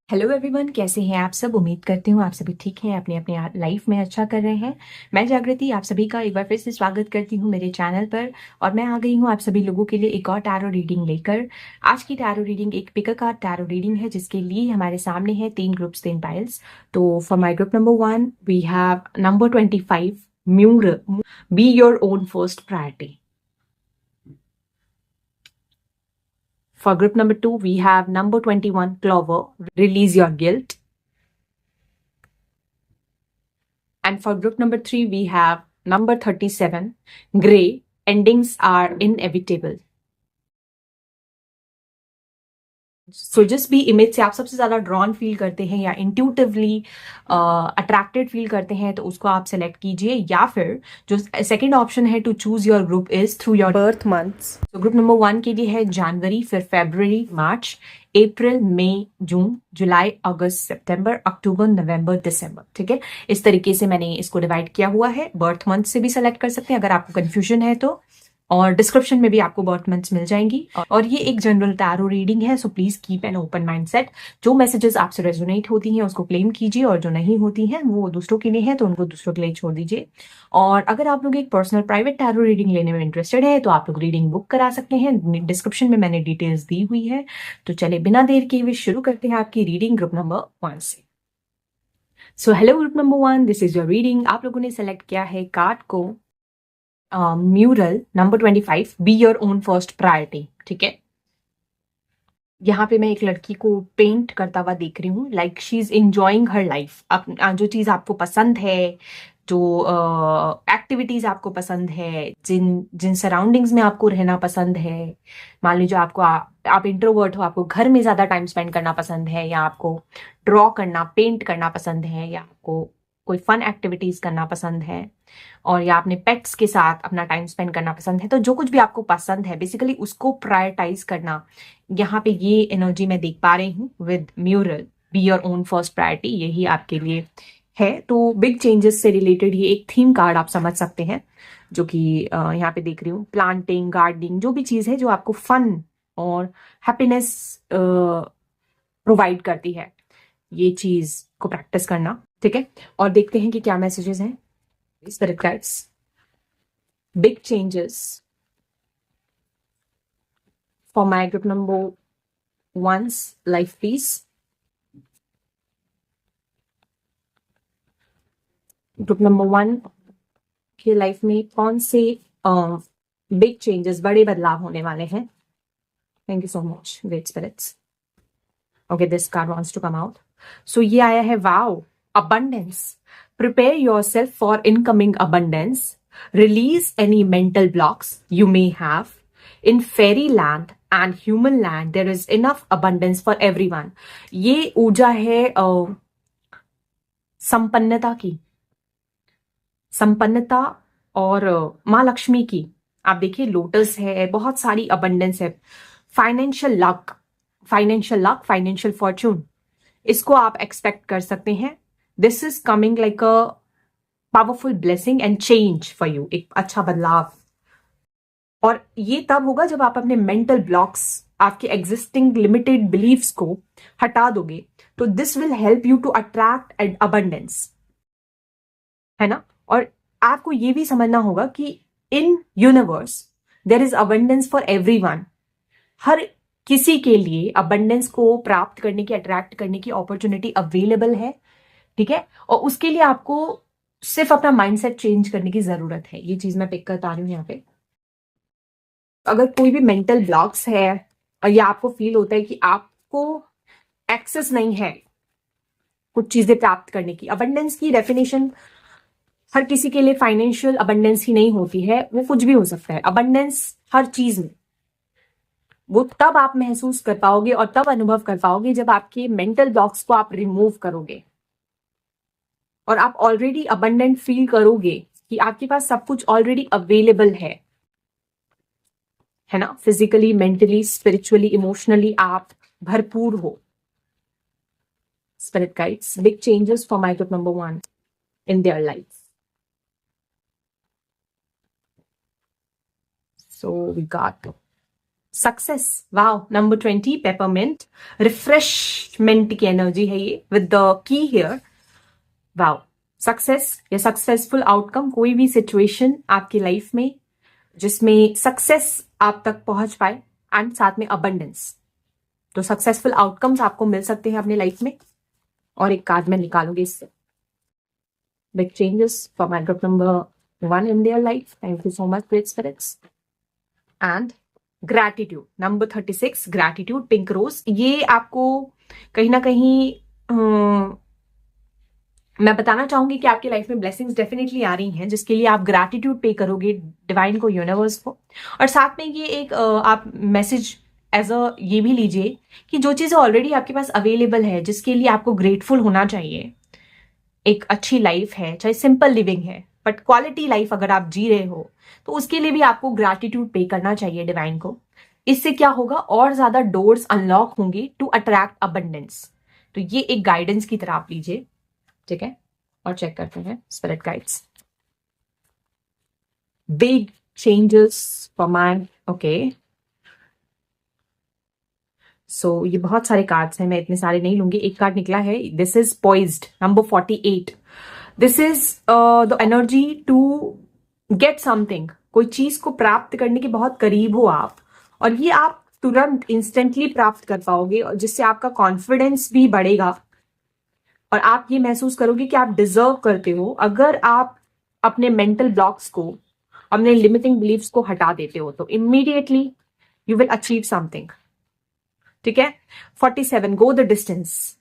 Hello everyone, कैसे हैं आप सब। उम्मीद करती हूँ आप सभी ठीक हैं, अपने अपने लाइफ में अच्छा कर रहे हैं। मैं जागृति आप सभी का एक बार फिर से स्वागत करती हूँ मेरे चैनल पर। और मैं आ गई हूँ आप सभी लोगों के लिए एक और टैरो रीडिंग लेकर। आज की टैरो रीडिंग एक pick a card tarot reading है, जिसके लिए हमारे सामने है 3 ग्रुप्स 3 पाइल्स। तो for my group number 1 we have number 25 म्यूर, be your own first priority. For group number 2, we have number 21, Clover, release your guilt. And for group number 3, we have number 37, Gray, endings are inevitable. So just be image से आप सबसे ज्यादा drawn feel करते हैं या intuitively attracted feel करते हैं तो उसको आप सेलेक्ट कीजिए, या फिर जो सेकंड ऑप्शन है to choose your group is through your birth months. तो ग्रुप नंबर 1 के लिए है जनवरी, फिर फरवरी, मार्च, अप्रैल, मई, जून, जुलाई, अगस्त, सितंबर, अक्टूबर, नवंबर, दिसंबर। ठीक है, इस तरीके से मैंने इसको डिवाइड किया हुआ है। बर्थ मंथ से भी सेलेक्ट कर सकते हैं अगर आपको कंफ्यूजन है तो, और डिस्क्रिप्शन में भी आपको बर्थ मंथ्स मिल जाएंगी। और ये एक जनरल टैरो रीडिंग है, so please keep an open mindset. जो मैसेजेस आपसे रेजोनेट होती हैं उसको क्लेम कीजिए, और जो नहीं होती हैं वो दूसरों के लिए है तो उनको दूसरों के लिए छोड़ दीजिए। और अगर आप लोग एक पर्सनल प्राइवेट टैरो रीडिंग लेने में इंटरेस्टेड है तो आप लोग रीडिंग बुक करा सकते हैं, डिस्क्रिप्शन में मैंने डिटेल्स दी हुई है। तो चले बिना देर किए हुए शुरू करते हैं आपकी रीडिंग ग्रुप नंबर 1 से। So hello group number 1, this is your reading. आप लोगों ने सेलेक्ट किया है कार्ड को mural number 25, B your own first priority. ठीक है, यहाँ पे मैं एक लड़की को पेंट करता हुआ देख रही हूँ, like she is enjoying her life. जो चीज आपको पसंद है, जो एक्टिविटीज आपको पसंद है, जिन जिन सराउंडिंग्स में आपको रहना पसंद है, मान लीजिए आप इंट्रोवर्ट हो, आपको घर में ज्यादा टाइम स्पेंड करना पसंद है, या आपको ड्रॉ करना, पेंट करना पसंद है, या आपको कोई फन एक्टिविटीज करना पसंद है, और या अपने पेट्स के साथ अपना टाइम स्पेंड करना पसंद है, तो जो कुछ भी आपको पसंद है बेसिकली उसको प्रायोरिटाइज करना, यहाँ पे ये एनर्जी मैं देख पा रही हूँ with mural, B your own first priority, यही आपके लिए है। तो बिग चेंजेस से रिलेटेड ये एक थीम कार्ड आप समझ सकते हैं, जो कि यहाँ पे देख रही हूँ, प्लांटिंग, गार्डनिंग, जो भी चीज है जो आपको फन और हैप्पीनेस प्रोवाइड करती है, ये चीज को प्रैक्टिस करना। ठीक है, और देखते हैं कि क्या मैसेजेस हैं। Spirit guides, big changes for my group number 1's life, please. Group number 1 की लाइफ में कौन से बिग चेंजेस, बड़े बदलाव होने वाले हैं। Thank you so much great spirits. Okay, this card wants to come out. So ये आया है, wow, abundance. Prepare yourself for incoming abundance. Release any mental blocks you may have. In fairyland and human land, there is enough abundance for everyone. ये ऊर्जा है संपन्नता की, संपन्नता और माँ लक्ष्मी की। आप देखिए, लोटस है, बहुत सारी अबंडेंस है। फाइनेंशियल लक, फाइनेंशियल फॉर्चून, इसको आप एक्सपेक्ट कर सकते हैं। This is coming like a powerful blessing and change for you, एक अच्छा बदलाव। और ये तब होगा जब आप अपने मेंटल ब्लॉक्स, आपके एग्जिस्टिंग लिमिटेड बिलीव्स को हटा दोगे, तो this will help you to attract abundance, है ना। और आपको ये भी समझना होगा कि in universe there is abundance for everyone. हर किसी के लिए अबंडेंस को प्राप्त करने की, अट्रैक्ट करने की अपॉर्चुनिटी अवेलेबल है। ठीक है, और उसके लिए आपको सिर्फ अपना माइंडसेट चेंज करने की जरूरत है। ये चीज मैं पिक कर पा रही हूँ यहाँ पे। अगर कोई भी मेंटल ब्लॉक्स है, या आपको फील होता है कि आपको एक्सेस नहीं है कुछ चीजें प्राप्त करने की, अबंडेंस की डेफिनेशन हर किसी के लिए फाइनेंशियल अबंडेंस ही नहीं होती है, वो कुछ भी हो सकता है। अबंडेंस हर चीज में, वो तब आप महसूस कर पाओगे और तब अनुभव कर पाओगे जब आपके मेंटल ब्लॉक्स को आप रिमूव करोगे, और आप ऑलरेडी अबंडेंट फील करोगे कि आपके पास सब कुछ ऑलरेडी अवेलेबल है ना। फिजिकली, मेंटली, स्पिरिचुअली, इमोशनली आप भरपूर हो। Spirit guides, big changes for my group number 1 in their life. So we got success, wow, number 20 peppermint, refreshment की एनर्जी है ये with the key here. Wow, success या successful outcome, कोई भी situation आपकी लाइफ में जिसमें सक्सेस आप तक पहुंच पाए एंड साथ में अबंडेंस, तो सक्सेसफुल आउटकम्स आपको मिल सकते हैं अपनी लाइफ में। और एक कार्ड मैं निकालूंगी इससे, big changes for my group number 1 in their life, thank you so much great spirits. And gratitude, number 36 gratitude, pink rose. ये आपको कहीं ना कहीं मैं बताना चाहूंगी कि आपकी लाइफ में ब्लेसिंग्स डेफिनेटली आ रही हैं, जिसके लिए आप ग्रैटिट्यूड पे करोगे डिवाइन को, यूनिवर्स को। और साथ में ये एक आप मैसेज एज अ ये भी लीजिए कि जो चीजें ऑलरेडी आपके पास अवेलेबल है, जिसके लिए आपको ग्रेटफुल होना चाहिए, एक अच्छी लाइफ है, चाहे सिंपल लिविंग है बट क्वालिटी लाइफ अगर आप जी रहे हो, तो उसके लिए भी आपको ग्रैटिट्यूड पे करना चाहिए डिवाइन को। इससे क्या होगा, और ज्यादा डोर्स अनलॉक होंगे टू अट्रैक्ट अबंडेंस। तो ये एक गाइडेंस की तरह आप लीजिए, ठीक है। और चेक करते हैं spirit guides, big changes for my, okay. So ये बहुत सारे कार्ड्स हैं, मैं इतने सारे नहीं लूंगी। एक कार्ड निकला है, this is poised, number 48। This is the energy to get something, कोई चीज को प्राप्त करने के बहुत करीब हो आप, और ये आप तुरंत इंस्टेंटली प्राप्त कर पाओगे, और जिससे आपका कॉन्फिडेंस भी बढ़ेगा और आप ये महसूस करोगे कि आप डिजर्व करते हो, अगर आप अपने मेंटल ब्लॉक्स को, अपने लिमिटिंग बिलीफ्स को हटा देते हो, तो immediately you will achieve something, ठीक है। 47 go the distance,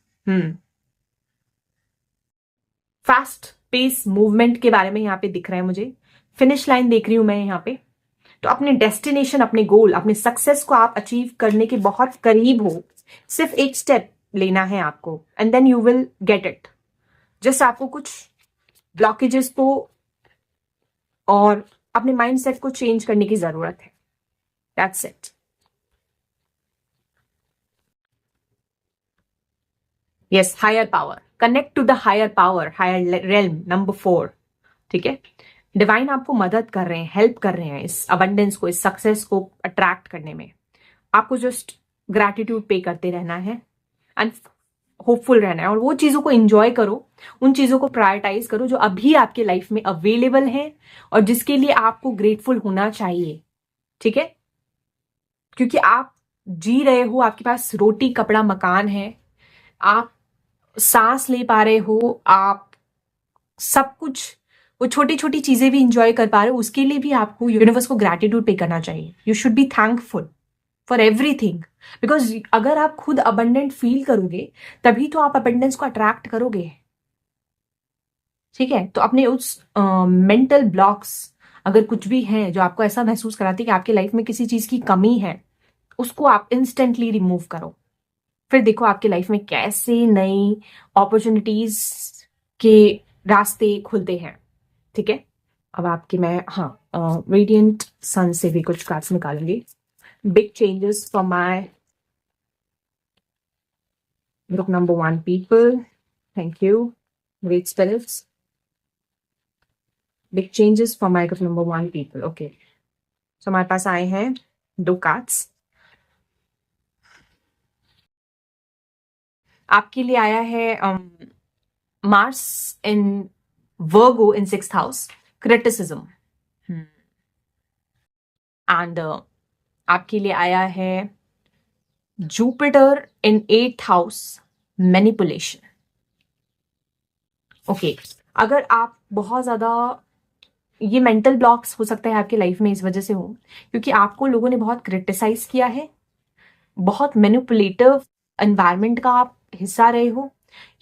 fast pace movement के बारे में यहाँ पे दिख रहा है मुझे, फिनिश लाइन देख रही हूं मैं यहाँ पे। तो अपने डेस्टिनेशन, अपने गोल, अपने सक्सेस को आप अचीव करने के बहुत करीब हो, सिर्फ एक स्टेप लेना है आपको, and then you will get it. Just आपको कुछ ब्लॉकेजेस को और अपने माइंडसेट को चेंज करने की जरूरत है, that's it. Yes, higher power, connect to the higher power, higher realm, number 4, ठीक है। डिवाइन आपको मदद कर रहे हैं, हेल्प कर रहे हैं इस अबंडेंस को, इस सक्सेस को अट्रैक्ट करने में। आपको जस्ट ग्रैटिट्यूड पे करते रहना है एंड होपफुल रहना है, और वो चीजों को एंजॉय करो, उन चीजों को प्रायोरिटाइज करो जो अभी आपके लाइफ में अवेलेबल है और जिसके लिए आपको ग्रेटफुल होना चाहिए, ठीक है। क्योंकि आप जी रहे हो, आपके पास रोटी कपड़ा मकान है, आप सांस ले पा रहे हो, आप सब कुछ, वो छोटी छोटी चीजें भी इंजॉय कर पा रहे हो, उसके लिए भी आपको यूनिवर्स को ग्रैटिट्यूड पे करना चाहिए। You should be thankful for everything, because अगर आप खुद अबंडेंट फील करोगे तभी तो आप अबंडेंस को अट्रैक्ट करोगे, ठीक है। तो अपने उस मेंटल ब्लॉक्स अगर कुछ भी हैं जो आपको ऐसा महसूस कराती है कि आपकी लाइफ में किसी चीज की कमी है, उसको आप इंस्टेंटली रिमूव करो, फिर देखो आपकी लाइफ में कैसे नई अपॉर्चुनिटीज के रास्ते खुलते हैं, ठीक है। अब आपकी मैं रेडियंट सन से भी कुछ कार्ड्स निकालूंगी, big changes for my group number 1 people, thank you great spirits. Big changes for my group number 1 people, okay. So हमारे पास आए हैं 2 कार्ड्स, आपके लिए आया है Mars in Virgo in 6th house, criticism, and आपके लिए आया है Jupiter in 8th house, manipulation, okay. अगर आप बहुत ज्यादा, ये मेंटल ब्लॉक्स हो सकता है आपकी लाइफ में इस वजह से हो क्योंकि आपको लोगों ने बहुत क्रिटिसाइज किया है, बहुत मैनिपुलेटिव एनवायरनमेंट का आप हिस्सा रहे हो,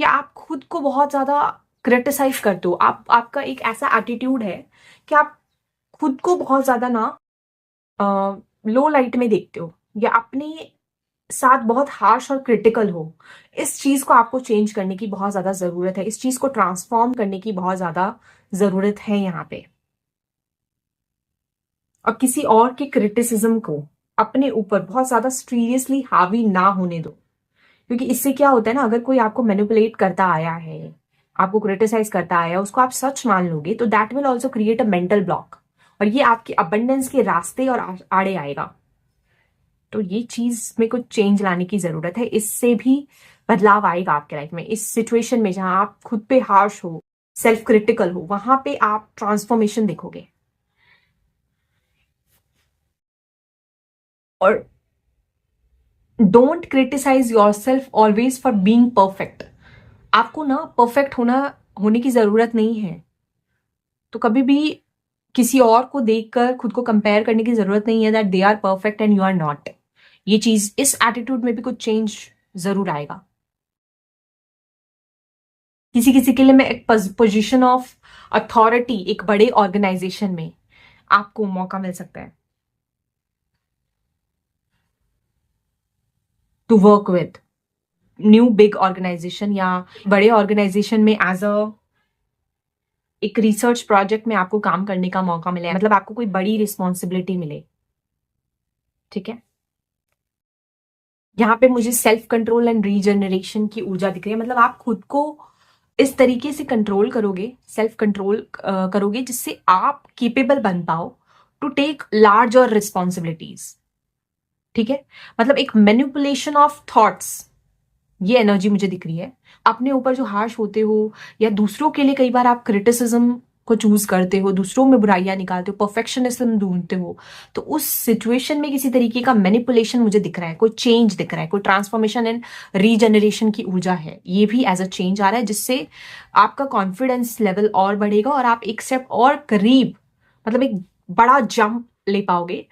या आप खुद को बहुत ज्यादा क्रिटिसाइज करते हो। आपका एक ऐसा एटीट्यूड है कि आप खुद को बहुत ज्यादा ना लो लाइट में देखते हो, या अपने साथ बहुत हार्श और क्रिटिकल हो। इस चीज को आपको चेंज करने की बहुत ज्यादा जरूरत है, इस चीज को ट्रांसफॉर्म करने की बहुत ज्यादा जरूरत है यहाँ पे। और किसी और के क्रिटिसिज्म को अपने ऊपर बहुत ज्यादा सीरियसली हावी ना होने दो, क्योंकि इससे क्या होता है ना, अगर कोई आपको मैनिपुलेट करता आया है, आपको क्रिटिसाइज करता आया, उसको आप सच मान लोगे, तो that will also create a mental block, और ये आपके अबंडेंस के रास्ते और आड़े आएगा। तो ये चीज में कुछ चेंज लाने की जरूरत है, इससे भी बदलाव आएगा आपके लाइफ में। इस सिचुएशन में जहां आप खुद पे हार्श हो, सेल्फ क्रिटिकल हो, वहां पे आप ट्रांसफॉर्मेशन देखोगे। और don't criticise yourself always for being perfect. आपको ना परफेक्ट होने की जरूरत नहीं है। तो कभी भी किसी और को देखकर खुद को कंपेयर करने की जरूरत नहीं है that they are perfect and you are not. ये चीज, इस एटीट्यूड में भी कुछ चेंज जरूर आएगा। किसी किसी के लिए मैं एक पोजीशन ऑफ अथॉरिटी, एक बड़े ऑर्गेनाइजेशन में आपको मौका मिल सकता है to work with new big organisation, या बड़े ऑर्गेनाइजेशन में एज अ एक रिसर्च प्रोजेक्ट में आपको काम करने का मौका मिले, मतलब आपको कोई बड़ी रिस्पॉन्सिबिलिटी मिले। ठीक है, यहाँ पे मुझे सेल्फ कंट्रोल एंड रीजनरेशन की ऊर्जा दिख रही है। मतलब आप खुद को इस तरीके से कंट्रोल करोगे, सेल्फ कंट्रोल करोगे, जिससे आप केपेबल बन पाओ टू टेक लार्ज और रिस्पॉन्सिबिलिटीज। ठीक है, मतलब एक मैनिपुलेशन ऑफ थॉट्स, ये एनर्जी मुझे दिख रही है। अपने ऊपर जो हार्श होते हो, या दूसरों के लिए कई बार आप क्रिटिसिज्म को चूज करते हो, दूसरों में बुराइयां निकालते हो, परफेक्शनिज्म ढूंढते हो, तो उस सिचुएशन में किसी तरीके का मैनिपुलेशन मुझे दिख रहा है, कोई चेंज दिख रहा है, कोई ट्रांसफॉर्मेशन एंड रीजनरेशन की ऊर्जा है, ये भी एज अ चेंज आ रहा है, जिससे आपका कॉन्फिडेंस लेवल और बढ़ेगा और आप एक स्टेप और करीब, मतलब एक बड़ा जंप ले पाओगे,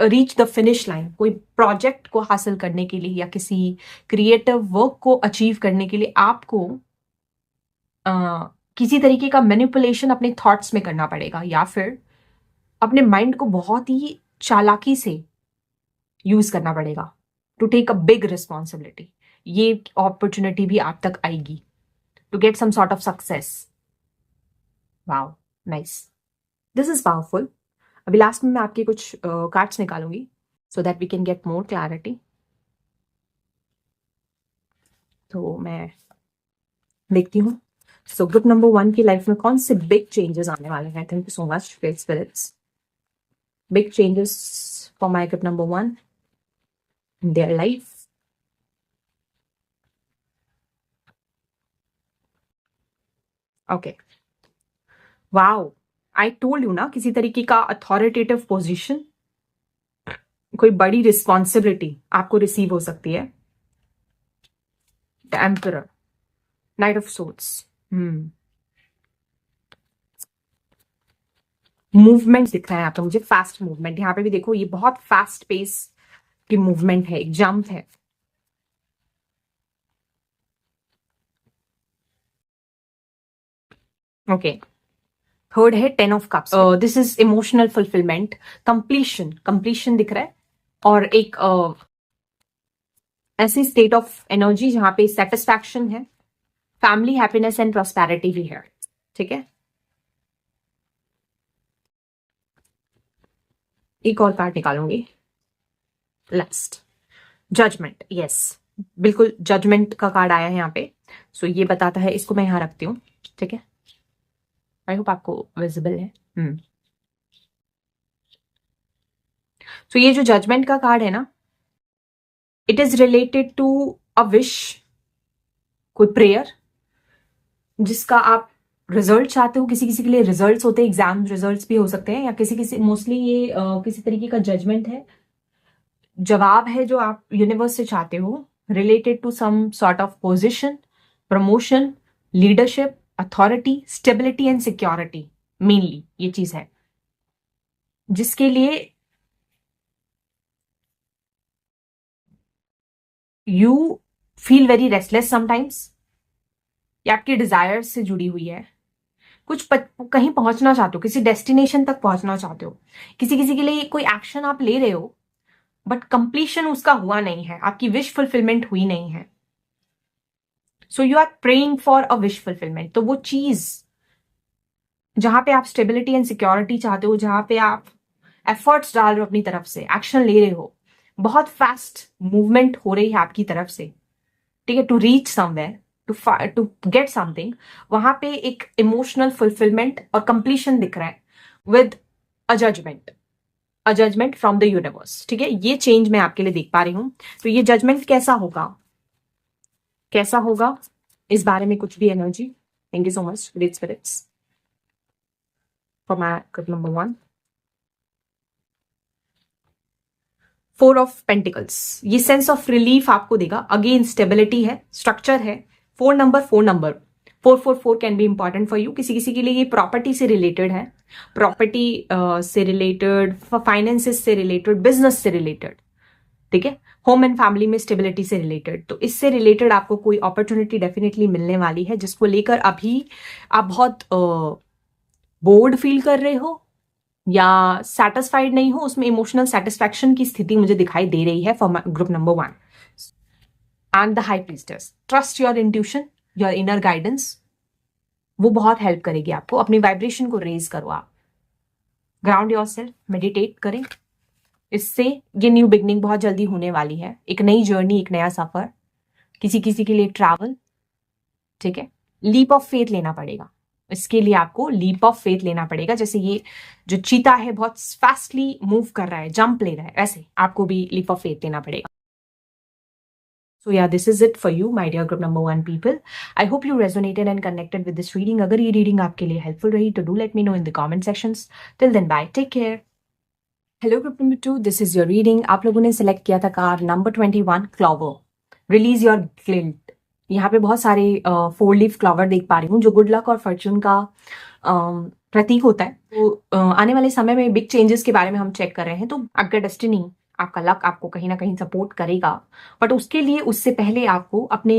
रीच द फिनिश लाइन। कोई प्रोजेक्ट को हासिल करने के लिए या किसी क्रिएटिव वर्क को अचीव करने के लिए आपको किसी तरीके का मैनिपुलेशन अपने थॉट्स में करना पड़ेगा, या फिर अपने माइंड को बहुत ही चालाकी से यूज करना पड़ेगा to take a big responsibility. ये अपॉर्चुनिटी भी आप तक आएगी to get some sort of success. Wow, nice, this is powerful. अभी लास्ट में मैं आपके कुछ कार्ड्स निकालूंगी so that we can get more clarity. तो मैं देखती हूँ, सो ग्रुप नंबर 1 की लाइफ में कौन से बिग चेंजेस आने वाले हैं। Thank you so much great spirits. Big changes for my group number 1 in their life. Okay, wow, I told you ना, किसी तरीके का अथॉरिटेटिव पोजीशन, कोई बड़ी रिस्पॉन्सिबिलिटी आपको रिसीव हो सकती है। The emperor, night of swords, movement दिख रहा है यहाँ पे मुझे, फास्ट मूवमेंट। यहाँ पे भी देखो, ये बहुत फास्ट पेस की मूवमेंट है, एक जंप है। ओके, थर्ड है 10 of cups. This is emotional fulfilment, completion दिख रहा है, और एक ऐसी स्टेट ऑफ एनर्जी जहां पे सेटिस्फैक्शन है, फैमिली हैप्पीनेस एंड प्रॉस्पेरिटी भी है। ठीक है, एक और कार्ड निकालूंगी, लास्ट, जजमेंट। यस, बिल्कुल जजमेंट का कार्ड आया है यहाँ पे। सो ये बताता है, इसको मैं यहाँ रखती हूँ। ठीक है, आई होप आपको विजिबल है। सो ये जो जजमेंट का कार्ड है ना, it is related to a wish, कोई प्रेयर जिसका आप रिजल्ट चाहते हो। किसी किसी के लिए रिजल्ट्स होते हैं, एग्जाम रिजल्ट्स भी हो सकते हैं, या किसी किसी, मोस्टली ये किसी तरीके का जजमेंट है, जवाब है जो आप यूनिवर्स से चाहते हो, related to some sort of position, promotion, leadership, authority, stability and security. Mainly ये चीज है जिसके लिए you feel very restless sometimes, या आपके डिजायर से जुड़ी हुई है। कहीं पहुंचना चाहते हो, किसी डेस्टिनेशन तक पहुंचना चाहते हो। किसी किसी के लिए कोई एक्शन आप ले रहे हो, बट कंप्लीशन उसका हुआ नहीं है, आपकी विश फुलफिलमेंट हुई नहीं है। So you are praying for a wish fulfilment. तो वो चीज जहां पे आप स्टेबिलिटी एंड सिक्योरिटी चाहते हो, जहां पे आप एफर्ट्स डाल रहे हो, अपनी तरफ से एक्शन ले रहे हो, बहुत फास्ट मूवमेंट हो रही है आपकी तरफ से, ठीक है, to reach somewhere, to get something, वहां पे एक इमोशनल फुलफिलमेंट और कंप्लीशन दिख रहा है with a judgement. A judgement from the universe. ठीक है, ये चेंज मैं आपके लिए देख पा रही हूं। तो ये जजमेंट कैसा होगा, कैसा होगा, इस बारे में कुछ भी energy. Thank you so much great spirits for my group number 1। 4 of pentacles, ये सेंस ऑफ रिलीफ आपको देगा। अगेन स्टेबिलिटी है, स्ट्रक्चर है। 4 number 444 can be important for you. किसी किसी के लिए ये प्रॉपर्टी से रिलेटेड है, प्रॉपर्टी से रिलेटेड, फाइनेंसेस से रिलेटेड, बिजनेस से रिलेटेड। ठीक है, होम एंड फैमिली में स्टेबिलिटी से रिलेटेड। तो इससे रिलेटेड आपको कोई अपॉर्चुनिटी डेफिनेटली मिलने वाली है, जिसको लेकर अभी आप बहुत बोर्ड फील कर रहे हो या सेटिस्फाइड नहीं हो। उसमें इमोशनल सेटिस्फैक्शन की स्थिति मुझे दिखाई दे रही है for group number 1। And the high priestess, trust your intuition, your inner guidance, वो बहुत हेल्प करेगी आपको। अपनी वाइब्रेशन को रेज करो आप, ग्राउंड योरसेल्फ, मेडिटेट करें। इससे ये न्यू बिगनिंग बहुत जल्दी होने वाली है, एक नई जर्नी, एक नया सफर, किसी किसी के लिए ट्रैवल। ठीक है, लीप ऑफ फेथ लेना पड़ेगा। इसके लिए आपको लीप ऑफ फेथ लेना पड़ेगा। जैसे ये जो चीता है बहुत फास्टली मूव कर रहा है, जंप ले रहा है, ऐसे आपको भी लीप ऑफ फेथ लेना पड़ेगा। So yeah, this is it for you, my dear group number 1 people. I hope you resonated and connected with this reading. अगर ये reading आपके लिए helpful रही तो do let me know in the comment sections. Till then, bye. Take care. Hello group number 2, this is your reading. आप लोगों ने select किया था card number 21, Clover. Release your guilt. यहाँ पे बहुत सारे 4 लीफ क्लॉवर देख पा रही हूँ, जो गुड लक और फॉर्च्यून का प्रतीक होता है। तो आने वाले समय में बिग चेंजेस के बारे में हम चेक कर रहे हैं। तो आपका डेस्टिनी, आपका लक आपको कहीं ना कहीं सपोर्ट करेगा, बट उसके लिए उससे पहले आपको अपने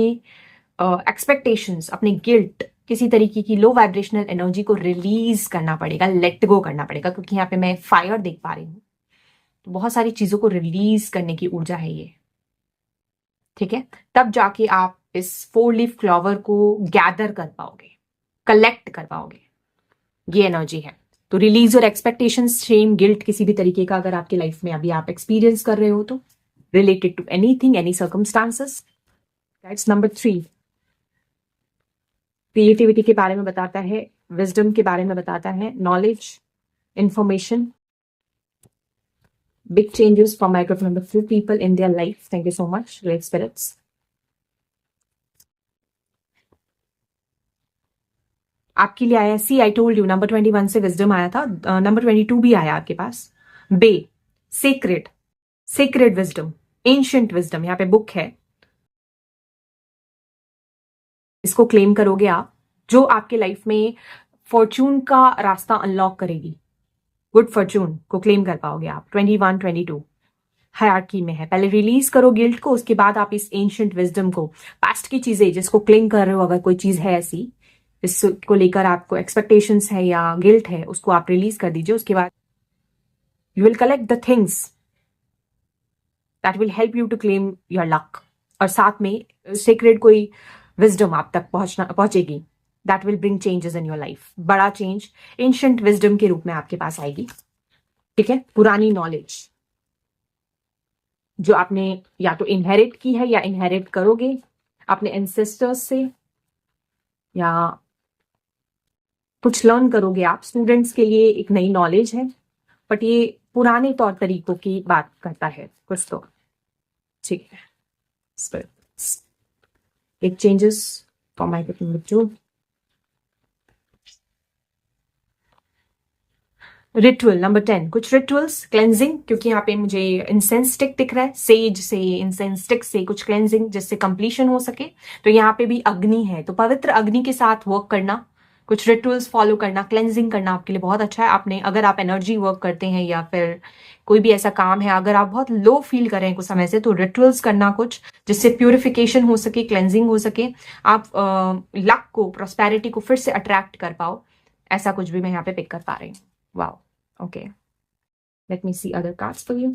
एक्सपेक्टेशंस, अपने गिल्ट, किसी तरीके की लो वाइब्रेशनल एनर्जी को रिलीज करना पड़ेगा, लेट गो करना पड़ेगा। क्योंकि यहाँ पे मैं फायर देख पा रही हूँ, तो बहुत सारी चीजों को रिलीज करने की ऊर्जा है ये। ठीक है, तब जाके आप इस 4 लीफ क्लॉवर को गैदर कर पाओगे, कलेक्ट कर पाओगे, ये एनर्जी है। तो release your expectations, shame, guilt, किसी भी तरीके का अगर आपकी लाइफ में अभी आप एक्सपीरियंस कर रहे हो तो, related to anything, any circumstances. That's number 3। Creativity के बारे में बताता है, विजडम के बारे में बताता है, knowledge, information, big changes for my group number 2 people in their life. Thank you so much, great spirits. आपके लिए आया, सी आई टोल्ड यू, नंबर 21 से विजडम आया था, नंबर 22 भी आया आपके पास। बे, sacred, sacred wisdom, ancient wisdom, यहाँ पे बुक है, इसको क्लेम करोगे आप, जो आपके लाइफ में फॉर्चून का रास्ता अनलॉक करेगी। गुड फॉर्चून को क्लेम कर पाओगे आप। 21, 22 हायरार्की में है। पहले रिलीज करो गिल्ट को, उसके बाद आप इस एंशिएंट विजडम को, पास्ट की चीजें जिसको क्लेम कर रहे हो, अगर कोई चीज है ऐसी इसको लेकर आपको एक्सपेक्टेशंस है या गिल्ट है, उसको आप रिलीज कर दीजिए। उसके बाद you will collect the things that will help you to claim your luck. और साथ में सीक्रेट कोई विजडम आप तक पहुंचेगी, that will bring changes in your life. बड़ा चेंज एंशिएंट विजडम के रूप में आपके पास आएगी। ठीक है, पुरानी नॉलेज जो आपने या तो इनहेरिट की है या इनहेरिट करोगे अपने एंसेस्टर्स से, या कुछ लर्न करोगे आप। स्टूडेंट्स के लिए एक नई नॉलेज है, बट ये पुराने तौर तरीकों की बात करता है कुछ तो। ठीक है, एक changes for my group number 2। Ritual number 10, कुछ रिचुअल्स, क्लेंजिंग, क्योंकि यहाँ पे मुझे इंसेंस स्टिक दिख रहा है, सेज से, इंसेंस स्टिक से कुछ क्लेंजिंग जिससे कंप्लीशन हो सके। तो यहाँ पे भी अग्नि है, तो पवित्र अग्नि के साथ वर्क करना, कुछ रिचुअल्स फॉलो करना, क्लेंजिंग करना आपके लिए बहुत अच्छा है। आपने, अगर आप एनर्जी वर्क करते हैं या फिर कोई भी ऐसा काम है, अगर आप बहुत लो फील कर रहे हैं कुछ समय से, तो रिचुअल्स करना कुछ जिससे प्यूरिफिकेशन हो सके, क्लेंजिंग हो सके, आप लक को, प्रोस्पेरिटी को फिर से अट्रैक्ट कर पाओ। ऐसा कुछ भी मैं यहाँ पे पिक कर पा रही हूँ। Wow. Okay. Let me see other cards for you.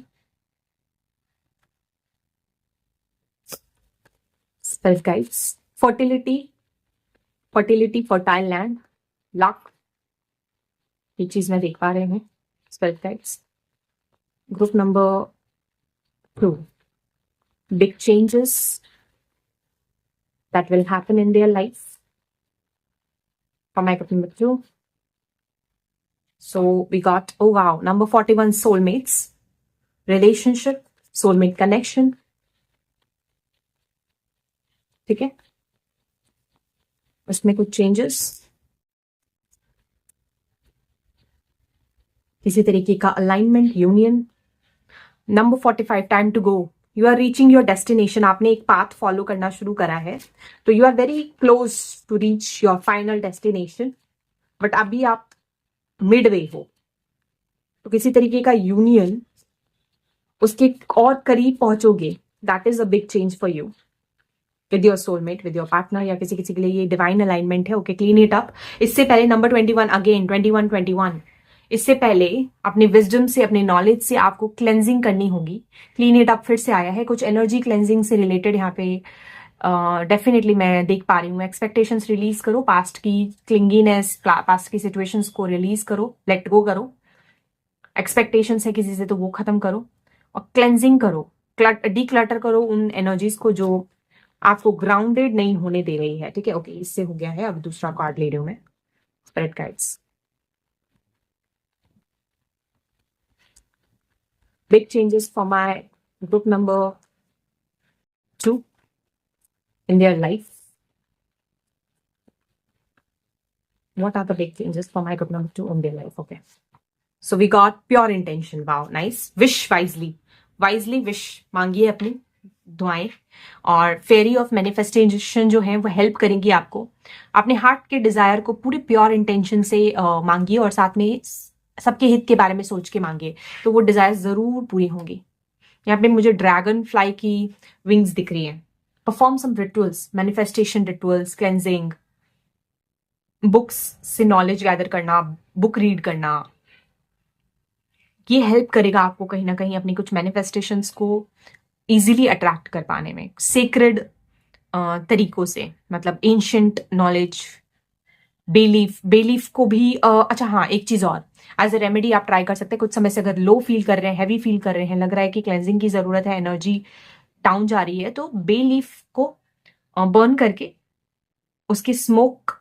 Spirit guides. Fertility. Fertility, fertile land. Luck. ये चीज मैं देख पा रही हूँ। Spirit guides. Group number 2. Big changes that will happen in their life. For my group number 2. So we got, oh wow, number 41, soulmates, relationship, soulmate connection. ठीक है, उसमें कुछ चेंजेस, किसी तरीके का alignment, union. Number 45, time to go. You are reaching your destination. आपने एक path follow करना शुरू करा है, तो you are very close to reach your final destination, but अभी आप मिड वे हो. तो किसी तरीके का यूनियन, उसके और करीब पहुंचोगे. That is a big change for you with your soulmate, with your partner, या किसी किसी के लिए ये डिवाइन अलाइनमेंट है. Okay, clean it up. इससे पहले नंबर 21, अगेन 21, इससे पहले अपने विजडम से, अपने नॉलेज से आपको क्लेंजिंग करनी होगी. क्लीन इट अप फिर से आया है, कुछ एनर्जी क्लेंजिंग से रिलेटेड यहाँ पे डेफिनेटली मैं देख पा रही हूँ. एक्सपेक्टेशंस रिलीज करो, पास्ट की क्लिंगीनेस, पास्ट की सिचुएशंस को रिलीज करो, लेट गो करो. एक्सपेक्टेशंस है किसी से तो वो खत्म करो, और क्लेंजिंग करो, डीक्लटर करो उन एनर्जीज को जो आपको ग्राउंडेड नहीं होने दे रही है. ठीक है, ओके, इससे हो गया है. अब दूसरा कार्ड ले रही हूं मैं, spirit guides. Big changes for my group number 2 in their life. What are the big changes for my group number 2 in their life? Okay. So we got pure intention. Wow, nice. Wish wisely. Wisely wish मांगिए अपनी दुआएं, और फेरी of manifestation जो है वो help करेंगी आपको. अपने heart के डिजायर को पूरी प्योर इंटेंशन से मांगिए, और साथ में सबके हित के बारे में सोच के मांगिए, तो वो डिजायर जरूर पूरी होंगी. यहाँ पे मुझे ड्रैगन फ्लाई की विंग्स दिख रही है. Perform some rituals, manifestation rituals, cleansing, books से नॉलेज गैदर करना, बुक रीड करना, ये हेल्प करेगा आपको कहीं ना कहीं अपनी कुछ मैनिफेस्टेशंस को इजीली अट्रैक्ट कर पाने में. सेक्रेड तरीकों से, मतलब एंशियंट नॉलेज, बेलीफ को भी अच्छा हाँ, एक चीज और एज ए रेमेडी आप ट्राई कर सकते हैं. कुछ समय से अगर लो फील कर रहे हैं, हैवी फील कर रहे हैं, लग रहा है कि क्लेंजिंग की जरूरत है, एनर्जी डाउन जा रही है, तो बेलीफ को बर्न करके उसकी स्मोक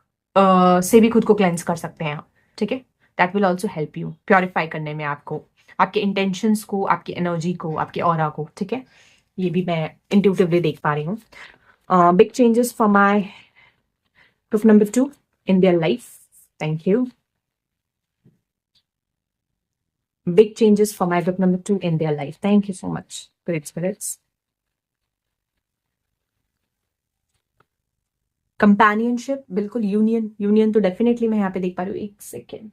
से भी खुद को क्लेंस कर सकते हैं आप. ठीक है, that will also help you purify करने में आपको, आपके इंटेंशंस को, आपकी एनर्जी को, आपके ऑरा को. ठीक है, ये भी मैं इंट्यूटिवली देख पा रही हूँ. Big changes for my group number 2 in their life. Thank you. Big changes for my group number 2 in their life. Thank you so much, great spirits. Companionship, बिल्कुल. यूनियन तो डेफिनेटली मैं यहाँ पे देख पा रही हूँ. एक सेकेंड.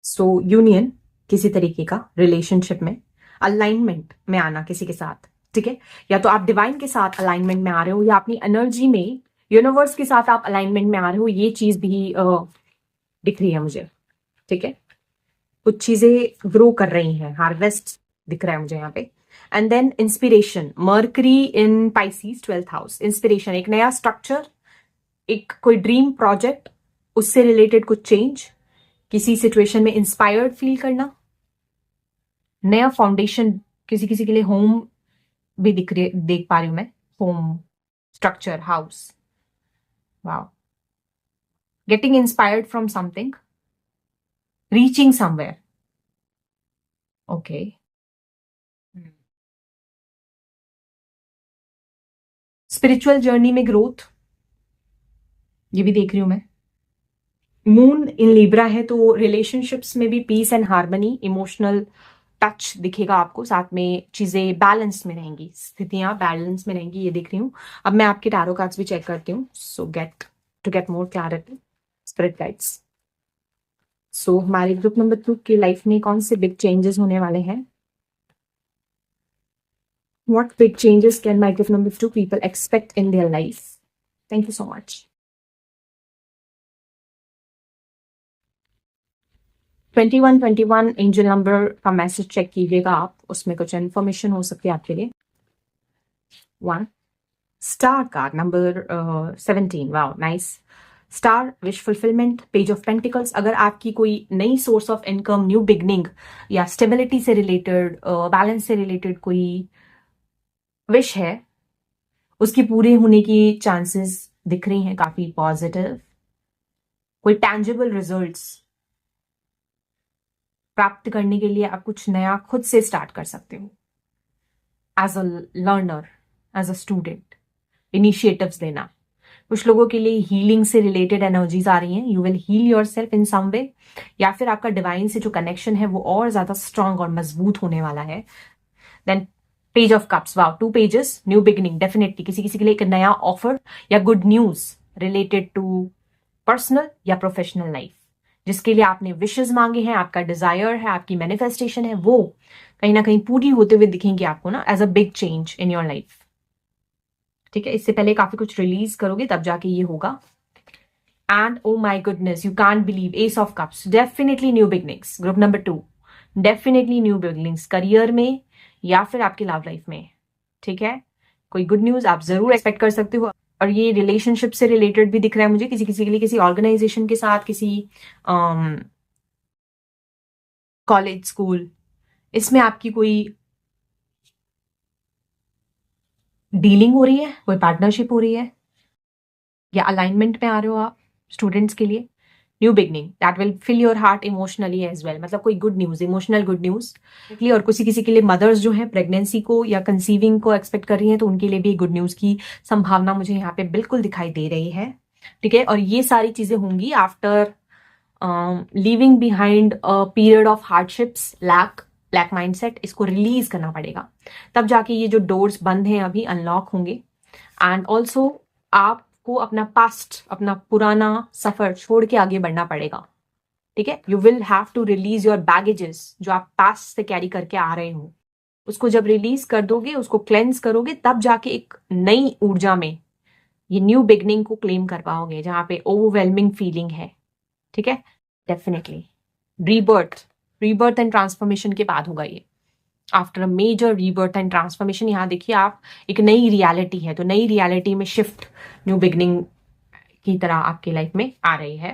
सो यूनियन, किसी तरीके का रिलेशनशिप में अलाइनमेंट में आना किसी के साथ. ठीक है, या तो आप डिवाइन के साथ अलाइनमेंट में आ रहे हो, या अपनी एनर्जी में यूनिवर्स के साथ आप अलाइनमेंट में आ रहे हो. ये चीज भी दिख रही है मुझे. ठीक है, कुछ चीजें ग्रो कर रही हैं, हार्वेस्ट दिख रहा है मुझे यहाँ पे. And then inspiration, Mercury in Pisces 12th house. Inspiration, एक नया स्ट्रक्चर, एक कोई ड्रीम प्रोजेक्ट, उससे रिलेटेड कुछ चेंज, किसी सिचुएशन में इंस्पायर्ड फील करना, नया फाउंडेशन, किसी किसी के लिए होम भी देख पा रही हूं मैं. Home structure, house. Wow, getting inspired from something, reaching somewhere. Okay, spiritual journey में ग्रोथ, ये भी देख रही हूं मैं. मून इन लिब्रा है, तो रिलेशनशिप्स में भी peace and harmony, emotional touch दिखेगा आपको. साथ में चीजें बैलेंस में रहेंगी, स्थितियां बैलेंस में रहेंगी, ये देख रही हूँ. अब मैं आपके टैरो कार्ड्स भी चेक करती हूँ, so get more clarity, spirit guides. So हमारे ग्रुप नंबर 2 की लाइफ में कौन से बिग चेंजेस होने वाले हैं? What big changes can my group number 2 people expect in their life? Thank you so much. 21 angel number का मैसेज चेक कीजिएगा आप, उसमें कुछ इन्फॉर्मेशन हो सकती है आपके लिए. 1 star card number 17. Wow, nice. Star, wish fulfilment, page of pentacles. अगर आपकी कोई नई source of income, new beginning, या स्टेबिलिटी से रिलेटेड, बैलेंस से रिलेटेड कोई विश है, उसकी पूरे होने की चांसेस दिख रही हैं काफी पॉजिटिव. कोई टैंजिबल रिजल्ट्स प्राप्त करने के लिए आप कुछ नया खुद से स्टार्ट कर सकते हो। As a learner, as a student, initiatives लेना। कुछ लोगों के लिए हीलिंग से रिलेटेड एनर्जीज आ रही हैं, you will heal yourself in some way, या फिर आपका डिवाइन से जो कनेक्शन है वो और ज्यादा स्ट्रांग और मजबूत होने वाला है। Then page of cups, wow, 2 pages, new beginning, definitely किसी किसी के लिए एक नया ऑफर या good news related to personal or professional life, जिसके लिए आपने विशेस मांगे हैं, आपका डिजायर है, आपकी मैनिफेस्टेशन है, वो कहीं ना कहीं पूरी होते हुए दिखेंगे आपको ना, as a big change in your life. ठीक है, इससे पहले काफी कुछ रिलीज करोगे तब जाके ये होगा। And oh my goodness, you can't believe, ace of cups, definitely new beginnings, group number 2, definitely new beginnings career में या फिर आपकी लव लाइफ में। ठीक है, कोई गुड न्यूज आप जरूर एक्सपेक्ट कर सकते हो। और ये रिलेशनशिप से रिलेटेड भी दिख रहा है मुझे, किसी किसी के लिए किसी ऑर्गेनाइजेशन के साथ, किसी कॉलेज, स्कूल, इसमें आपकी कोई डीलिंग हो रही है, कोई पार्टनरशिप हो रही है, या अलाइनमेंट में आ रहे हो आप स्टूडेंट्स के लिए। New beginning that will fill your heart emotionally as well, मतलब कोई good news, emotional good news. और किसी किसी के लिए मदर्स जो है प्रेगनेंसी को या कंसीविंग को एक्सपेक्ट कर रही हैं, तो उनके लिए भी गुड न्यूज की संभावना मुझे यहाँ पे बिल्कुल दिखाई दे रही है। ठीक है, और ये सारी चीजें होंगी after leaving behind a period of hardships, lack mindset, इसको रिलीज करना पड़ेगा, तब जाके ये जो डोर्स बंद हैं अभी अनलॉक होंगे। एंड ऑल्सो आपको अपना पास्ट, अपना पुराना सफर छोड़ के आगे बढ़ना पड़ेगा। ठीक है, you will have to release your baggages, जो आप पास्ट से कैरी करके आ रहे हो, उसको जब रिलीज कर दोगे, उसको क्लेंस करोगे, तब जाके एक नई ऊर्जा में ये न्यू बिगनिंग को क्लेम कर पाओगे, जहां पे ओवरवेलमिंग फीलिंग है। ठीक है, डेफिनेटली रीबर्थ एंड ट्रांसफॉर्मेशन के बाद होगा ये, after a major rebirth and transformation. यहाँ देखिए आप, एक नई रियलिटी है, तो नई रियलिटी में शिफ्ट, न्यू बिगनिंग की तरह आपकी लाइफ में आ रही है,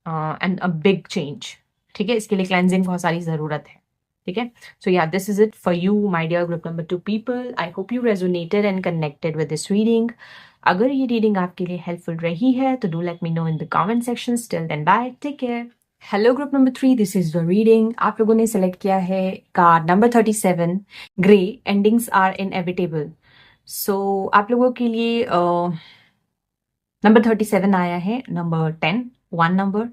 एंड अ बिग चेंज। ठीक है, इसके लिए क्लेंजिंग बहुत सारी जरूरत है। ठीक है, सो या this is it for you my dear group number 2 people. I hope you resonated and connected with this reading. अगर ये रीडिंग आपके लिए हेल्पफुल रही है तो do let me know in the comment section. Till then bye, take care. Hello group number 3, this is the reading. आप लोगों ने सेलेक्ट किया है card number 37, grey, endings are inevitable. So आप लोगों के लिए नंबर 37 आया है, नंबर 10, 1 नंबर,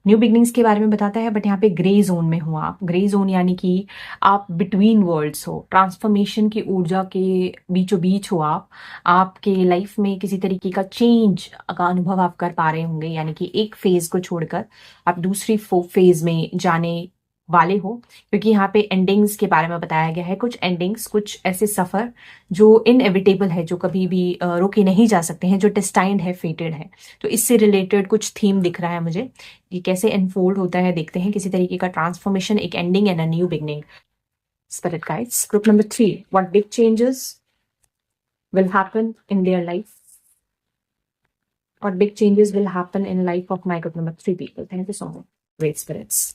न्यू बिगनिंग्स के बारे में बताता है, बट यहाँ पे ग्रे जोन में हो आप। ग्रे जोन यानी कि आप बिटवीन वर्ल्ड्स हो, ट्रांसफॉर्मेशन की ऊर्जा के बीचों बीच हो आप। आपके लाइफ में किसी तरीके का चेंज का अनुभव आप कर पा रहे होंगे, यानी कि एक फेज को छोड़कर आप दूसरी फेज में जाने वाले हो, क्योंकि यहाँ पे एंडिंग्स के बारे में बताया गया है। कुछ एंडिंग्स, कुछ ऐसे सफर जो इनएविटेबल है, जो कभी भी रोके नहीं जा सकते हैं, जो डेस्टाइन्ड है, फेटेड है। तो इससे रिलेटेड कुछ थीम दिख रहा है मुझे, ये कैसे एनफोल्ड होता है देखते हैं। किसी तरीके का ट्रांसफॉर्मेशन, एक ending and a new beginning. Spirit guides, group number 3, what big changes will happen in their life? What big changes will happen in life of my group number 3 people? Thank you so much, great spirits.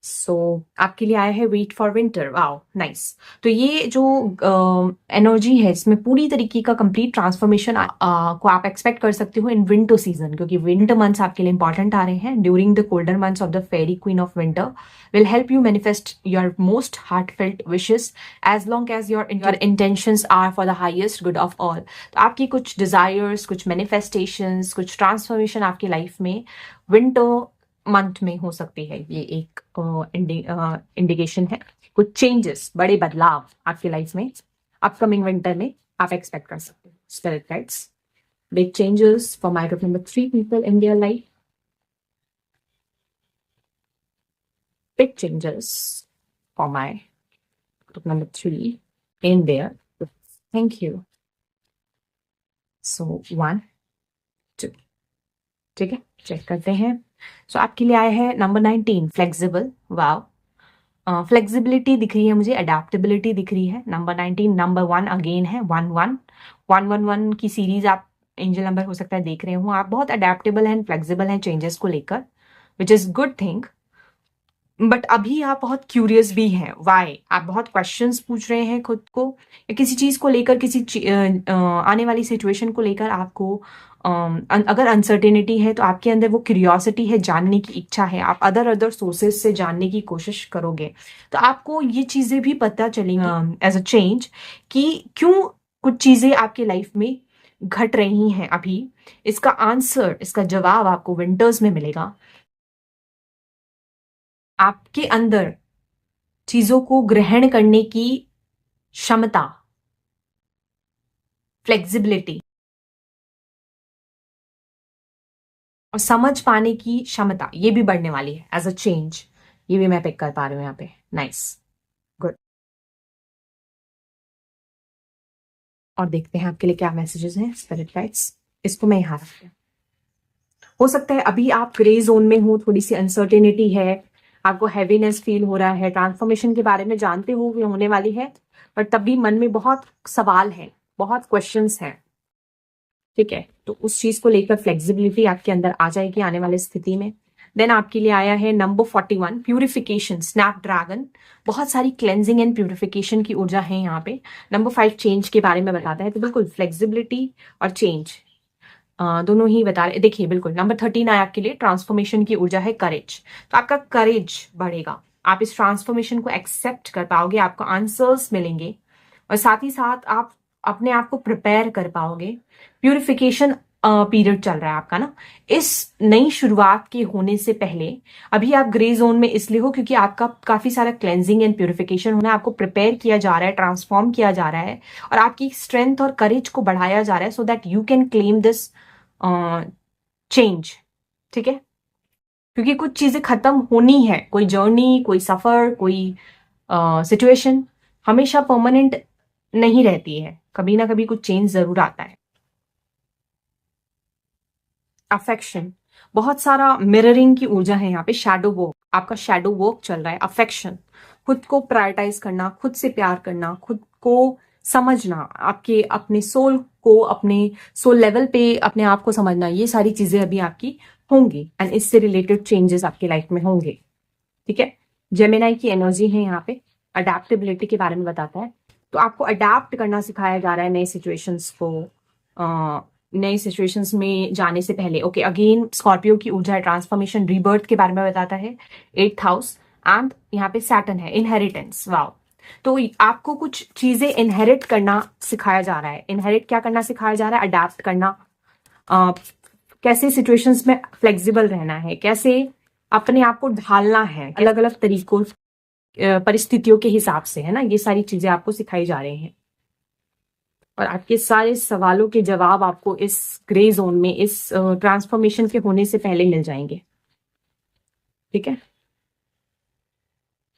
So आपके लिए आया है wait for winter. Wow, nice. तो ये जो energy है, इसमें पूरी तरीके का कंप्लीट ट्रांसफॉर्मेशन को आप एक्सपेक्ट कर सकते हो इन विंटर सीजन, क्योंकि विंटर मंथ्स आपके लिए इंपॉर्टेंट आ रहे हैं। During the colder months of the fairy queen of winter will help you manifest your most heartfelt wishes, as long as your intentions are for the highest good of all. तो आपकी कुछ desires, कुछ manifestations, कुछ transformation आपकी life में winter month में हो सकती है। ये एक इंडिकेशन है, कुछ चेंजेस, बड़े बदलाव आपकी लाइफ में अपकमिंग विंटर में आप एक्सपेक्ट कर सकते हो। Spirit guides, big changes for my group number 3 people in their life. Big changes for my group number 3 in there. Thank you. So 1, 2. ठीक है, चेक करते हैं। सो आपके लिए आया है नंबर 19, फ्लेक्सिबल। वाओ, फ्लेक्सिबिलिटी दिख रही है मुझे, अडेप्टेबिलिटी दिख रही है। नंबर 19, नंबर 1 अगेन है, 111 की सीरीज आप एंजल नंबर हो सकता है देख रहे हो। आप बहुत अडेप्टेबल हैं, फ्लेक्सिबल हैं चेंजेस को लेकर, which is good thing. But अभी आप बहुत क्यूरियस भी हैं। वाई? आप बहुत क्वेश्चंस पूछ रहे हैं खुद को, या किसी चीज को लेकर, आने वाली सिचुएशन को लेकर आपको अगर अनसर्टेनिटी है तो आपके अंदर वो क्यूरियोसिटी है, जानने की इच्छा है, आप अदर अदर सोर्सेज से जानने की कोशिश करोगे तो आपको ये चीजें भी पता चलेंगी एज अ चेंज कि क्यों कुछ चीजें आपके लाइफ में घट रही हैं अभी। इसका आंसर, इसका जवाब आपको विंटर्स में मिलेगा। आपके अंदर चीजों को ग्रहण करने की क्षमता, फ्लेक्सिबिलिटी और समझ पाने की क्षमता, ये भी बढ़ने वाली है एज अ चेंज। ये भी मैं पिक कर पा रही हूँ यहाँ पे। Nice, good. और देखते हैं आपके लिए क्या मैसेजेस हैं स्पिरिट गाइड्स। इसको मैं यहाँ रखती हूँ। हो सकता है अभी आप ग्रे जोन में हो, थोड़ी सी अनसर्टेनिटी है, आपको हैवीनेस फील हो रहा है, ट्रांसफॉर्मेशन के बारे में जानते हो कि होने वाली है, पर तब भी मन में बहुत सवाल है, बहुत क्वेश्चंस हैं। ठीक है, तो उस चीज को लेकर फ्लेक्सिबिलिटी आपके अंदर आ जाएगी आने वाली स्थिति में। देन आपके लिए आया है नंबर 41, प्यूरिफिकेशन, स्नैपड्रैगन। बहुत सारी क्लेंजिंग एंड प्यूरिफिकेशन की ऊर्जा है यहाँ पे। नंबर 5 चेंज के बारे में बताता है, तो बिल्कुल फ्लेक्सिबिलिटी और चेंज दोनों ही बता रहे। देखिए बिल्कुल नंबर 13 आया आपके लिए, ट्रांसफॉर्मेशन की ऊर्जा है करेज। तो आपका करेज बढ़ेगा, आप इस ट्रांसफॉर्मेशन को एक्सेप्ट कर पाओगे, आपको आंसर्स मिलेंगे और साथ ही साथ आप अपने आप को प्रिपेयर कर पाओगे। प्यूरिफिकेशन पीरियड चल रहा है आपका ना, इस नई शुरुआत के होने से पहले। अभी आप ग्रे जोन में इसलिए हो क्योंकि आपका काफी सारा क्लेंजिंग एंड प्यूरिफिकेशन होना है, आपको प्रिपेयर किया जा रहा है, ट्रांसफॉर्म किया जा रहा है और आपकी स्ट्रेंथ और करेज को बढ़ाया जा रहा है, so that you can claim this change. ठीक है, क्योंकि कुछ चीजें खत्म होनी है, कोई जर्नी, कोई सफर, कोई सिचुएशन हमेशा परमानेंट नहीं रहती है, कभी ना कभी कुछ चेंज जरूर आता है। अफेक्शन, बहुत सारा मिररिंग की ऊर्जा है यहाँ पे। शैडो वर्क, आपका शैडो वर्क चल रहा है। अफेक्शन, खुद को प्रायोरिटाइज करना, खुद से प्यार करना, खुद को समझना, आपके अपने सोल को, अपने सोल लेवल पे अपने आप को समझना, ये सारी चीजें अभी आपकी होंगी एंड इससे रिलेटेड चेंजेस आपकी लाइफ में होंगे। ठीक है, जेमिनाई की एनर्जी है यहाँ पे, अडेप्टेबिलिटी के बारे में बताता है। तो आपको अडेप्ट करना सिखाया जा रहा है नए सिचुएशंस को, नए सिचुएशंस में जाने से पहले। ओके, अगेन स्कॉर्पियो की ऊर्जा है, ट्रांसफॉर्मेशन, रीबर्थ के बारे में बताता है। 8th हाउस एंड यहाँ पे सैटर्न है, इनहेरिटेंस। वाओ, तो आपको कुछ चीजें इनहेरिट करना सिखाया जा रहा है। इनहेरिट क्या करना सिखाया जा रहा है? अडेप्ट करना, कैसे सिचुएशंस में फ्लेक्सिबल रहना है, कैसे अपने आप को ढालना है अलग अलग तरीकों, परिस्थितियों के हिसाब से, है ना। ये सारी चीजें आपको सिखाई जा रही हैं और आपके सारे सवालों के जवाब आपको इस ग्रे जोन में, इस ट्रांसफॉर्मेशन के होने से पहले मिल जाएंगे। ठीक है,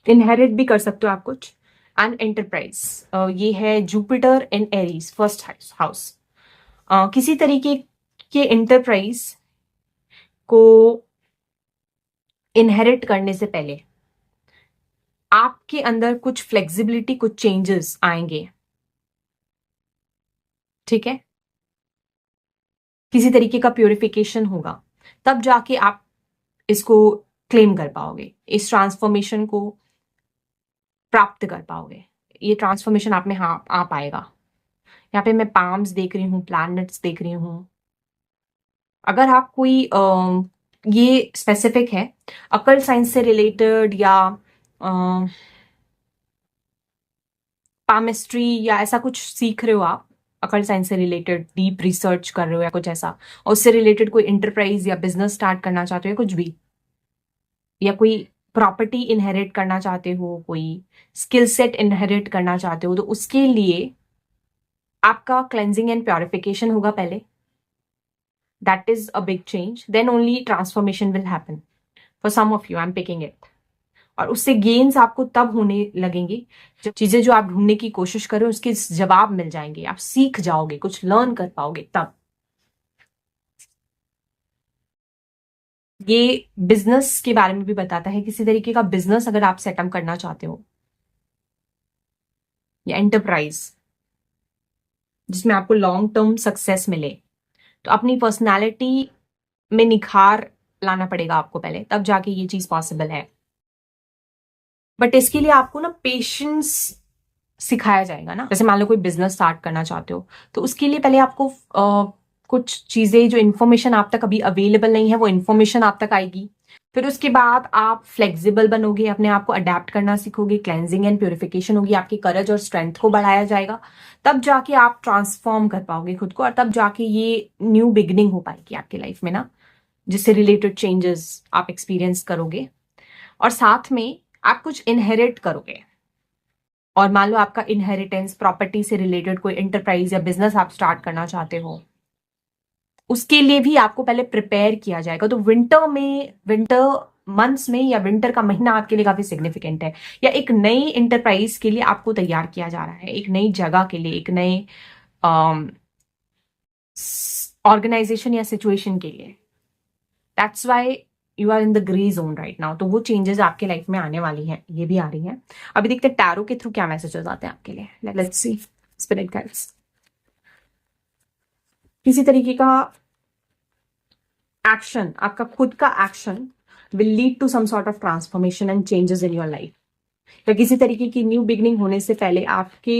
इनहेरिट भी कर सकते हो आप कुछ। एंड एंटरप्राइज, ये है Jupiter in Aries, first house. किसी तरीके के एंटरप्राइज को इनहेरिट करने से पहले आपके अंदर कुछ फ्लेक्सिबिलिटी, कुछ चेंजेस आएंगे। ठीक है, किसी तरीके का प्यूरिफिकेशन होगा, तब जाके आप इसको क्लेम कर पाओगे, इस ट्रांसफॉर्मेशन को प्राप्त कर पाओगे। ये ट्रांसफॉर्मेशन आप में हाँ आ पाएगा। यहाँ पे मैं पाम्स देख रही हूँ, प्लैनेट्स देख रही हूँ। अगर आप कोई ये स्पेसिफिक है अकल्ट साइंस से रिलेटेड या पामिस्ट्री या ऐसा कुछ सीख रहे हो आप, अकल्ट साइंस से रिलेटेड डीप रिसर्च कर रहे हो या कुछ ऐसा, और उससे रिलेटेड कोई एंटरप्राइज या बिजनेस स्टार्ट करना चाहते हो या कुछ भी, या कोई प्रॉपर्टी इनहेरिट करना चाहते हो, कोई स्किल सेट इनहेरिट करना चाहते हो, तो उसके लिए आपका क्लेंजिंग एंड प्योरिफिकेशन होगा पहले। That is a big change, then only transformation will happen for some of you, I am picking it. और उससे गेन्स आपको तब होने लगेंगे जब चीजें जो आप ढूंढने की कोशिश करें उसके जवाब मिल जाएंगे, आप सीख जाओगे, कुछ लर्न कर पाओगे तब। ये बिजनेस के बारे में भी बताता है, किसी तरीके का बिजनेस अगर आप सेटअप करना चाहते हो या एंटरप्राइज जिसमें आपको लॉन्ग टर्म सक्सेस मिले, तो अपनी पर्सनालिटी में निखार लाना पड़ेगा आपको पहले, तब जाके ये चीज पॉसिबल है। बट इसके लिए आपको ना पेशेंस सिखाया जाएगा ना। जैसे मान लो कोई बिजनेस स्टार्ट करना चाहते हो, तो उसके लिए पहले आपको कुछ चीजें, जो इन्फॉर्मेशन आप तक अभी अवेलेबल नहीं है, वो इन्फॉर्मेशन आप तक आएगी। फिर उसके बाद आप फ्लेक्सिबल बनोगे, अपने आप को अडेप्ट करना सीखोगे, क्लेंजिंग एंड प्योरिफिकेशन होगी, आपकी करज और स्ट्रेंथ को बढ़ाया जाएगा। तब जाके आप ट्रांसफॉर्म कर पाओगे खुद को, और तब जाके ये न्यू बिगनिंग हो पाएगी आपकी लाइफ में ना, जिससे रिलेटेड चेंजेस आप एक्सपीरियंस करोगे। और साथ में आप कुछ इनहेरिट करोगे। और मान लो आपका इनहेरिटेंस प्रॉपर्टी से रिलेटेड कोई एंटरप्राइज या बिजनेस आप स्टार्ट करना चाहते हो, उसके लिए भी आपको पहले प्रिपेयर किया जाएगा। तो विंटर मंथ्स में या विंटर का महीना आपके लिए काफी सिग्निफिकेंट है, या एक नई एंटरप्राइज के लिए आपको तैयार किया जा रहा है, एक नई जगह के लिए, एक नए ऑर्गेनाइजेशन या सिचुएशन के लिए। That's why you are in the grey zone right now. तो वो चेंजेस आपके लाइफ में आने वाली हैं, ये भी आ रही हैं। अभी देखते हैं टैरो के थ्रू क्या मैसेजेस आते हैं आपके लिए। Let's see spirit guides. किसी तरीके का एक्शन, आपका खुद का action will lead to some sort of transformation and changes in your life. या किसी तरीके की न्यू बिगनिंग होने से पहले आपके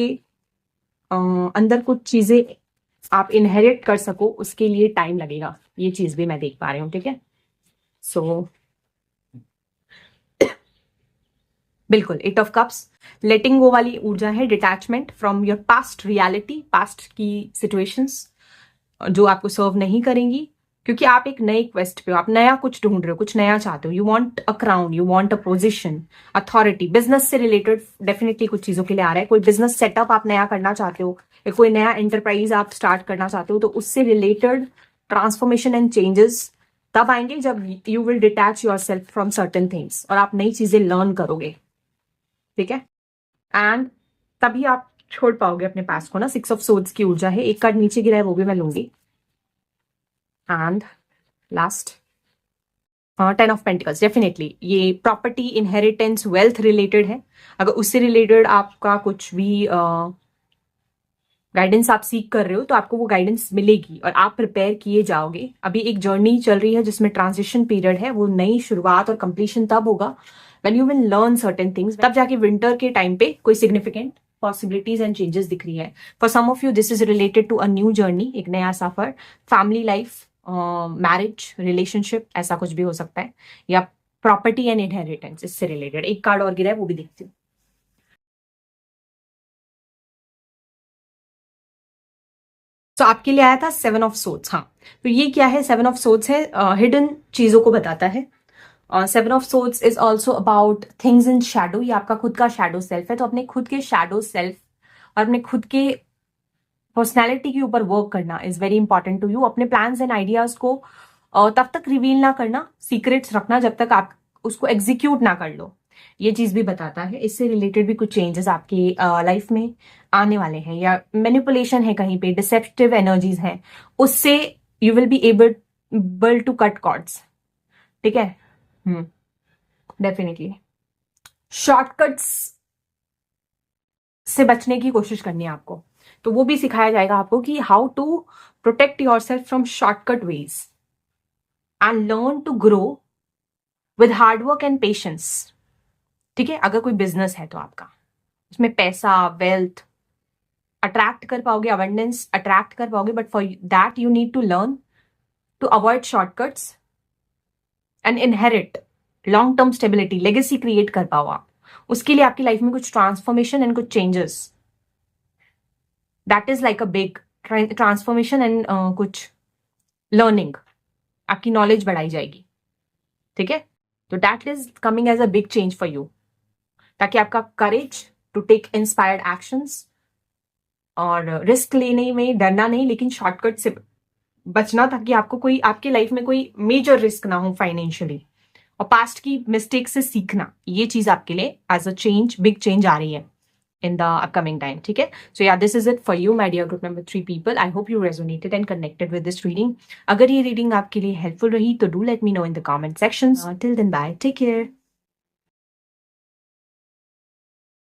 अंदर कुछ चीजें आप इनहेरिट कर सको, उसके लिए टाइम लगेगा। ये चीज भी मैं देख पा रही हूँ, ठीक है। सो बिल्कुल 8 ऑफ कप्स लेटिंग गो वाली ऊर्जा है, detachment from your past reality, past की सिचुएशंस जो आपको सर्व नहीं करेंगी, क्योंकि आप एक नए क्वेस्ट पे हो, आप नया कुछ ढूंढ रहे हो, कुछ नया चाहते हो। You want a crown, you want a position, authority. Business से रिलेटेड डेफिनेटली कुछ चीजों के लिए आ रहा है। कोई बिजनेस सेटअप आप नया करना चाहते हो, या कोई नया एंटरप्राइज आप स्टार्ट करना चाहते हो, तो उससे रिलेटेड ट्रांसफॉर्मेशन एंड चेंजेस तब आएंगे जब you will detach your self from certain things, और आप नई चीजें लर्न करोगे, ठीक है। एंड तभी आप छोड़ पाओगे अपने पास को ना। 6 ऑफ सोर्ड्स की ऊर्जा है, एक कार्ड नीचे गिरा है, वो भी मैं लूंगी। And last 10 of pentacles. Definitely ये प्रॉपर्टी, इनहेरिटेंस, वेल्थ रिलेटेड है। अगर उससे रिलेटेड आपका कुछ भी गाइडेंस आप सीख कर रहे हो, तो आपको वो गाइडेंस मिलेगी और आप प्रिपेयर किए जाओगे। अभी एक जर्नी चल रही है जिसमें ट्रांजिशन पीरियड है, वो नई शुरुआत और कंप्लीशन तब होगा when you will learn certain things. तब जाके विंटर के टाइम पे कोई सिग्निफिकेंट पॉसिबिलिटीज एंड चेंजेस दिख रही है। For some of you this is related to a new journey, एक नया सफर, फैमिली लाइफ, मैरिज, रिलेशनशिप, ऐसा कुछ भी हो सकता है, या प्रॉपर्टी एंड इनहेरिटेंस, इससे रिलेटेड। एक कार्ड और गिरा है, वो भी देखती हूँ। तो आपके लिए आया था 7 ऑफ सोर्ड्स। हाँ, तो ये क्या है? 7 ऑफ सोर्ड्स है, हिडन चीजों को बताता है। 7 of swords is also about things in Shadow. ये आपका खुद का शैडो सेल्फ है। तो अपने खुद के शैडो सेल्फ और अपने खुद के पर्सनैलिटी के ऊपर वर्क करना is very important to you. अपने प्लान्स एंड आइडियाज को तब तक रिवील ना करना, सीक्रेट्स रखना जब तक आप उसको एग्जीक्यूट ना कर लो। ये चीज भी बताता है। इससे रिलेटेड भी कुछ चेंजेस आपकी लाइफ में आने वाले हैं, या मैनिपुलेशन है कहीं पे, डिसेप्टिव एनर्जीज हैं, उससे you will be able to cut cords, ठीक है। डेफिनेटली शॉर्टकट्स से बचने की कोशिश करनी है आपको। तो वो भी सिखाया जाएगा आपको कि how to protect yourself from shortcut ways and learn to grow with hard work and patience, ठीक है। अगर कोई बिजनेस है तो आपका उसमें पैसा, वेल्थ अट्रैक्ट कर पाओगे, अबंडेंस अट्रैक्ट कर पाओगे, but for that you need to learn to avoid shortcuts and inherit long term stability, legacy create कर पाओ आप। उसके लिए आपकी लाइफ में कुछ ट्रांसफॉर्मेशन एंड कुछ changes, that is like a big transformation and कुछ लर्निंग, आपकी नॉलेज बढ़ाई जाएगी, ठीक है। तो that is coming as a big change for you, ताकि आपका courage to take inspired actions और रिस्क लेने में डरना नहीं, लेकिन शॉर्टकट से बचना, ताकि आपको कोई, आपके लाइफ में कोई मेजर रिस्क ना हो फाइनेंशियली, और पास्ट की मिस्टेक से सीखना। ये चीज आपके लिए as a change, big change आ रही है in the upcoming time, ठीक है। So yeah, this is it for you, my dear group number 3 people. I hope you resonated and connected with this reading. अगर ये reading आपके लिए helpful रही तो do let me know in the comment sections. Till then, bye, take care.